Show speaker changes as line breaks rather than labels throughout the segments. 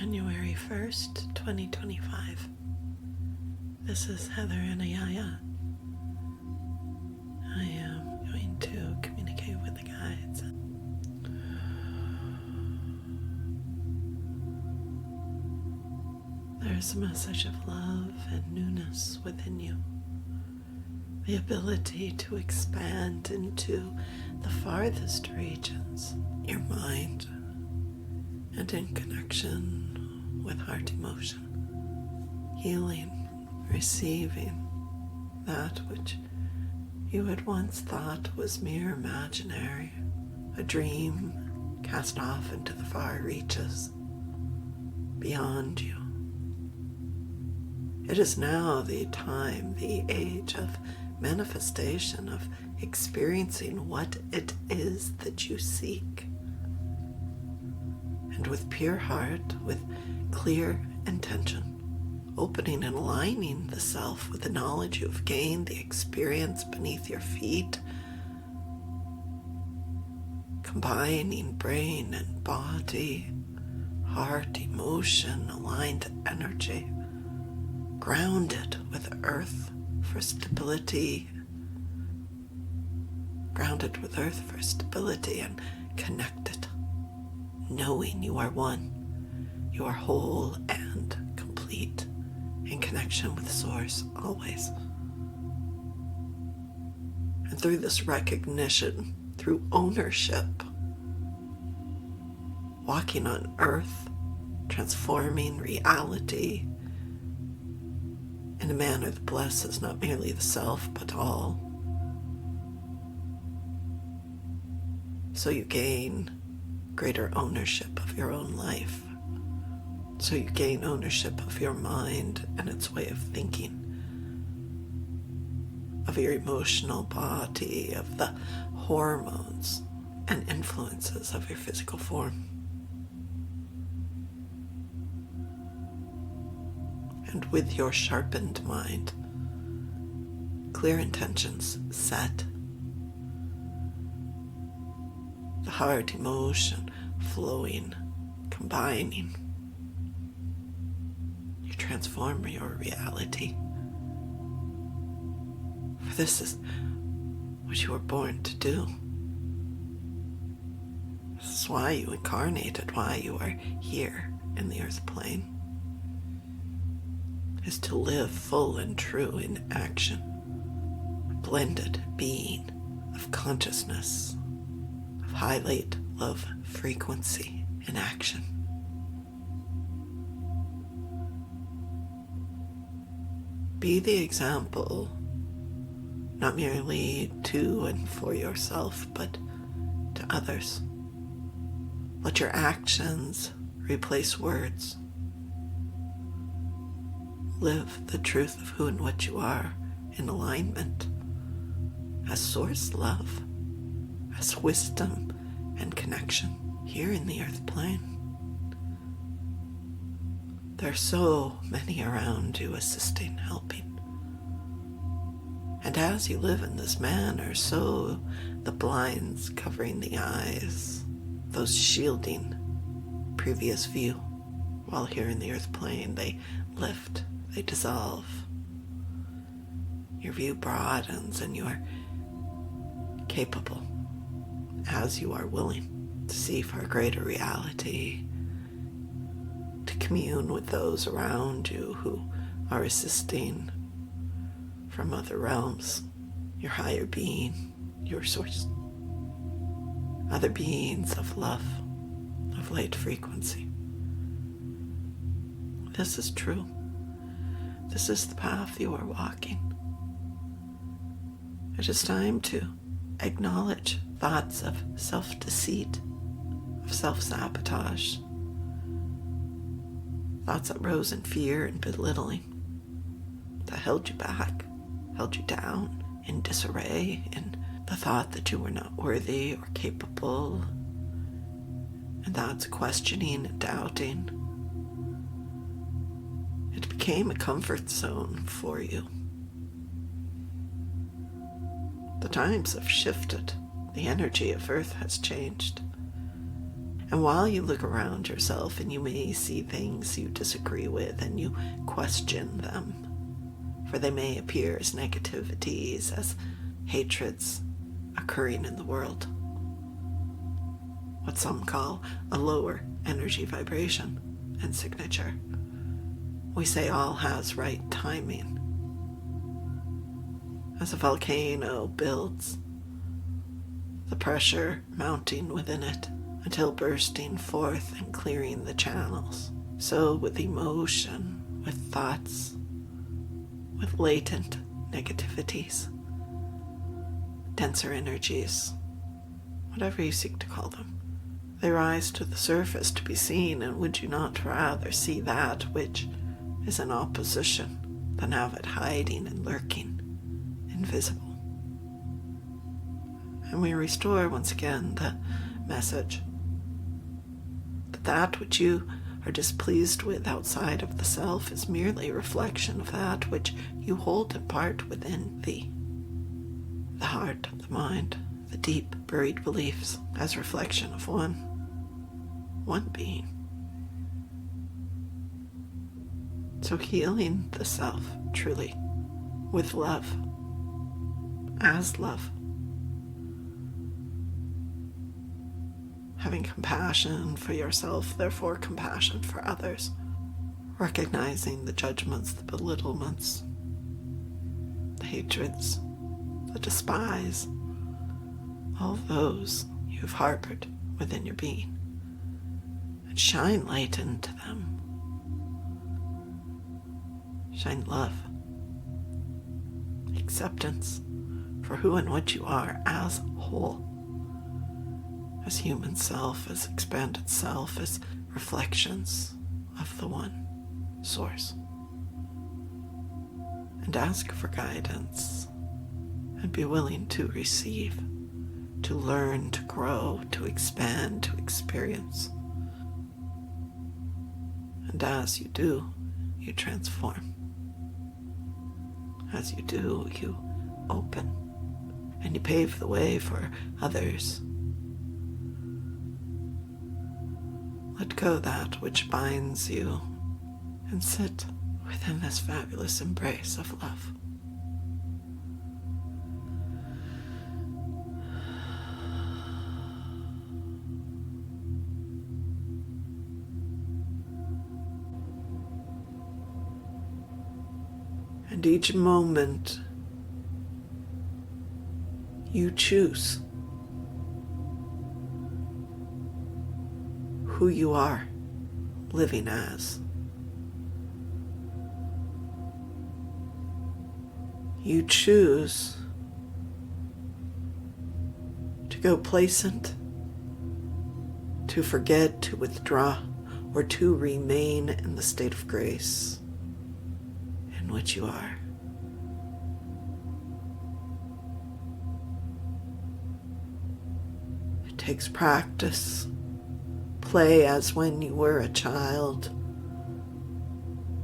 January 1st, 2025. This is Heather Anayaya. I am going to communicate with the guides. There's a message of love and newness within you. The ability to expand into the farthest regions, your mind, and in connection with heart emotion, healing, receiving that which you had once thought was mere imaginary, a dream cast off into the far reaches beyond you. It is now the time, the age of manifestation, of experiencing what it is that you seek. And with pure heart, with clear intention, opening and aligning the self with the knowledge you've gained, the experience beneath your feet, combining brain and body, heart, emotion, aligned energy, grounded with earth for stability, and connected, knowing you are one, you are whole and complete, in connection with Source always. And through this recognition, through ownership, walking on earth, transforming reality in a manner that blesses not merely the self, but all. So you gain greater ownership of your own life. So you gain ownership of your mind and its way of thinking, of your emotional body, of the hormones and influences of your physical form. And with your sharpened mind, clear intentions set, the heart emotion flowing, combining, you transform your reality. For this is what you were born to do. This is why you incarnated, why you are here in the earth plane, is to live full and true in action, a blended being of consciousness, of highlight love frequency in action. Be the example, not merely to and for yourself, but to others. Let your actions replace words. Live the truth of who and what you are in alignment as Source love, as wisdom and connection here in the earth plane. There are so many around you assisting, helping. And as you live in this manner, so the blinds covering the eyes, those shielding previous view, while here in the earth plane, they lift, they dissolve. Your view broadens and you are capable, as you are willing, to see far greater reality, to commune with those around you who are assisting from other realms, your higher being, your Source, other beings of love, of light frequency. This is true. This is the path you are walking. It is time to acknowledge thoughts of self-deceit, of self-sabotage, thoughts that rose in fear and belittling, that held you back, held you down, in disarray, in the thought that you were not worthy or capable, and thoughts questioning and doubting. It became a comfort zone for you. The times have shifted. The energy of Earth has changed. And while you look around yourself and you may see things you disagree with and you question them, for they may appear as negativities, as hatreds occurring in the world, what some call a lower energy vibration and signature. We say all has right timing. As a volcano builds, the pressure mounting within it until bursting forth and clearing the channels. So with emotion, with thoughts, with latent negativities, denser energies, whatever you seek to call them, they rise to the surface to be seen, and would you not rather see that which is in opposition than have it hiding and lurking, invisible? And we restore once again the message that that which you are displeased with outside of the self is merely a reflection of that which you hold in part within thee. The heart, the mind, the deep buried beliefs as reflection of one being. So healing the self truly with love, as love, having compassion for yourself, therefore compassion for others, recognizing the judgments, the belittlements, the hatreds, the despise, all those you've harbored within your being, and shine light into them. Shine love, acceptance for who and what you are as whole, as human self, as expanded self, as reflections of the one source. And ask for guidance and be willing to receive, to learn, to grow, to expand, to experience. And as you do, you transform. As you do, you open and you pave the way for others. Let go that which binds you and sit within this fabulous embrace of love. And each moment you choose who you are living as. You choose to go placent, to forget, to withdraw, or to remain in the state of grace in which you are. It takes practice. Play as when you were a child,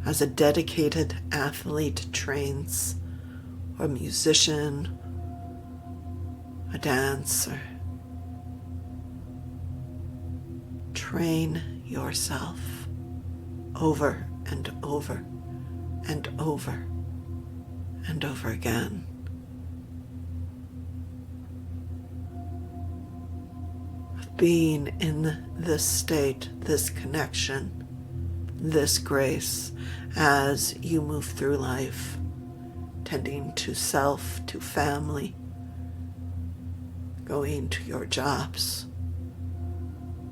as a dedicated athlete trains, or a musician, a dancer. Train yourself over and over and over and over again. Of being in this state, this connection, this grace as you move through life, tending to self, to family, going to your jobs,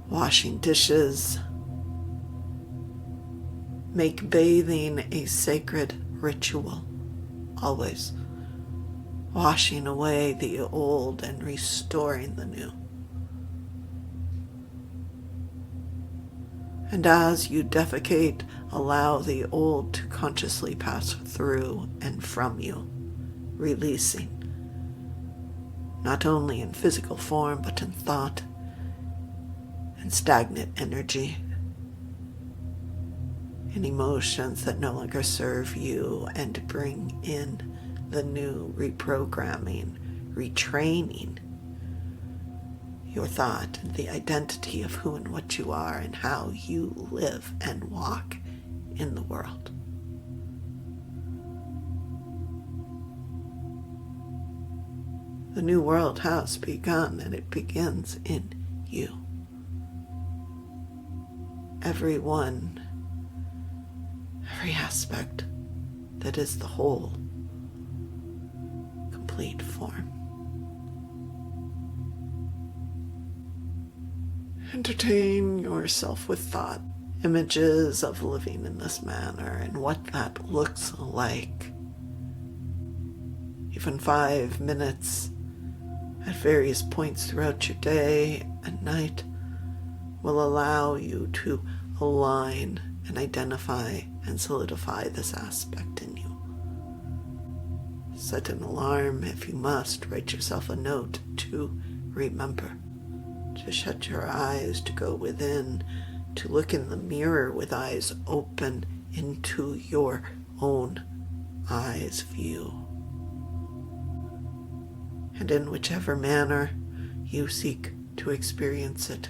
washing dishes. Make bathing a sacred ritual, always washing away the old and restoring the new. And as you defecate, allow the old to consciously pass through and from you, releasing, not only in physical form, but in thought and stagnant energy, in emotions that no longer serve you, and bring in the new reprogramming, retraining your thought and the identity of who and what you are and how you live and walk in the world. The new world has begun, and it begins in you. Everyone, every aspect that is the whole, complete form. Entertain yourself with thought, images of living in this manner and what that looks like. Even 5 minutes at various points throughout your day and night will allow you to align and identify and solidify this aspect in you. Set an alarm if you must. Write yourself a note to remember. To shut your eyes, to go within, to look in the mirror with eyes open into your own eyes view. And in whichever manner you seek to experience it,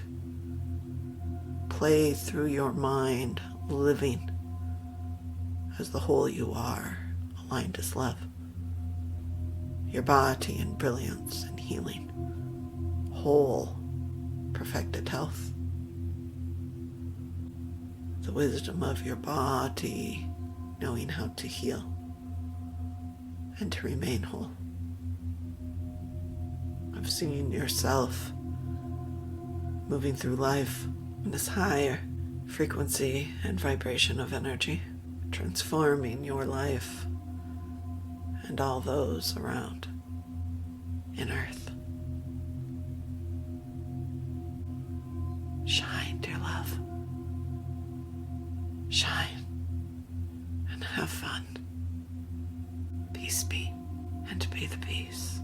play through your mind, living as the whole you are, aligned as love. Your body in brilliance and healing, whole, perfected health. The wisdom of your body, knowing how to heal and to remain whole. Of seeing yourself moving through life in this higher frequency and vibration of energy, transforming your life and all those around in earth. Shine, dear love. Shine and have fun. Peace be, and be the peace.